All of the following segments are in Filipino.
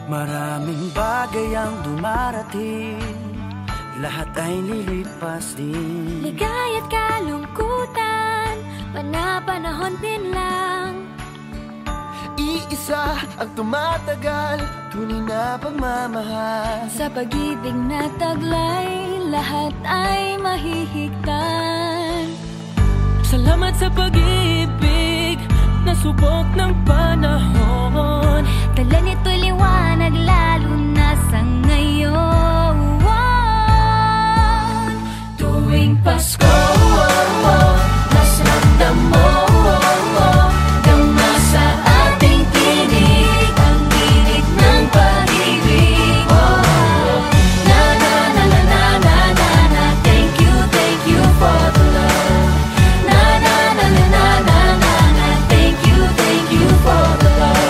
Maraming bagay ang dumarating, lahat ay lilipas din. Ligaya't kalungkutan, pana-panahon din lang. Iisa ang tumatagal, tunay na pagmamahal. Sa pag-ibig na taglay, lahat ay mahihigtan. Salamat sa pag-ibig, nasubok ng panahon. Dala nito'y liwanag, lalo na sa ngayon. Tuwing Pasko, mas ramdam mo, gama sa ating tinig, ang tinig ng pag-ibig. Na na na na na na na na, thank you for the love. Na na na na na na na na, thank you for the love.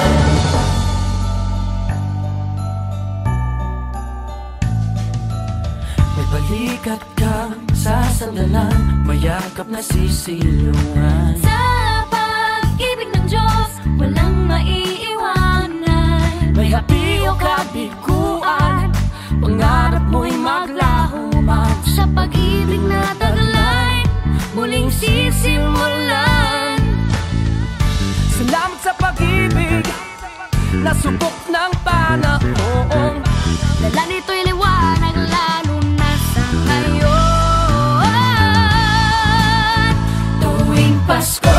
May balikat kang sasandalan, mayakap na sisilungan. Sa pag-ibig ng Diyos, walang maiiwanan. May hapi o kabiguan, pangarap mo'y maglaho man. Sa pag-ibig na taglay, muling sisimulan. Salamat sa pag-ibig, nasubok ng panahon. Dala nito'y liwanag, lalo na sa ngayon. Tuwing Pasko,